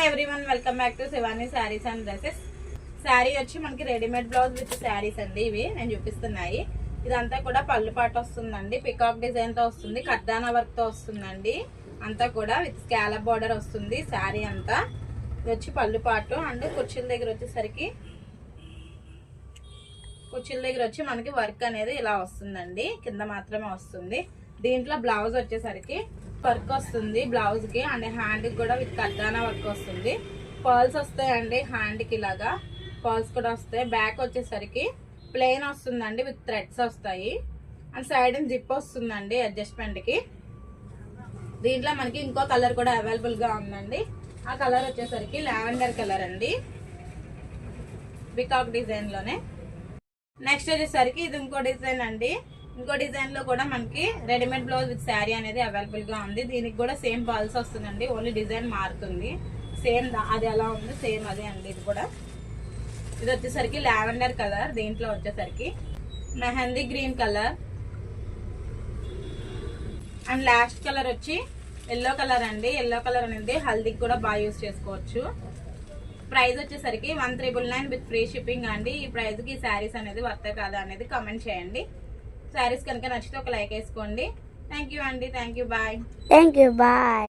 Everyone, welcome back to Shivani saris and dresses. Sari వచ్చి మనకి readymade blouse with saris అండి. ఇవి నేను చూపిస్తున్నాయి. ఇదంతా కూడా పళ్ళు పాట వస్తుందండి. పికాక్ డిజైన్ తో వస్తుంది, కర్దానా వర్క్ తో వస్తుందండి. అంతా కూడా విత్ స్కాలప్ బార్డర్ వస్తుంది శారీ అంతా. ఇది వచ్చి పళ్ళు పాటు అండ్ కుర్చీల దగ్గర వచ్చేసరికి మనకి వర్క్ అనేది ఇలా వస్తుందండి. కింద మాత్రమే వస్తుంది. దీంట్లో బ్లౌజ్ వచ్చేసరికి వర్క్ వస్తుంది బ్లౌజ్ కి అండ్ హ్యాండ్ కి కూడా విత్ కర్దానా వర్క్ వస్తుంది. పర్ల్స్ వస్తాయండి హ్యాండ్ కి, ఇలాగా పర్ల్స్ కూడా వస్తాయి. బ్యాక్ వచ్చేసరికి ప్లెయిన్ వస్తుందండి విత్ థ్రెడ్స్ వస్తాయి. అండ్ సైడ్ జిప్ వస్తుందండి అడ్జస్ట్మెంట్ కి. దీంట్లో మనకి ఇంకో కలర్ కూడా అవైలబుల్ గా ఉందండి. ఆ కలర్ వచ్చేసరికి లావెండర్ కలర్ అండి, పికాక్ డిజైన్ లోనే. నెక్స్ట్ వచ్చేసరికి ఇది ఇంకో డిజైన్ అండి. ఇంకో డిజైన్ లో కూడా మనకి రెడీమేడ్ బ్లౌజ్ విత్ శారీ అనేది అవైలబుల్ గా ఉంది. దీనికి కూడా సేమ్ పల్స్ వస్తుందండి, ఓన్లీ డిజైన్ మారుతుంది. సేమ్ అది ఎలా ఉంది సేమ్ అదే అండి. ఇది కూడా ఇది వచ్చేసరికి లావెండర్ కలర్. దీంట్లో వచ్చేసరికి mehndi green colour and last colour వచ్చి ఎల్లో కలర్ అండి. ఎల్లో కలర్ అనేది హల్దీకి కూడా బాగా యూజ్ చేసుకోవచ్చు. ప్రైస్ వచ్చేసరికి 1399 విత్ ఫ్రీ షిప్పింగ్ అండి. ఈ ప్రైస్ కి శారీస్ అనేది వర్తే కాదా అనేది కామెంట్ చేయండి. శారీస్ కనుక నచ్చితే ఒక లైక్ వేసుకోండి. థ్యాంక్ యూ అండి. Thank you, bye.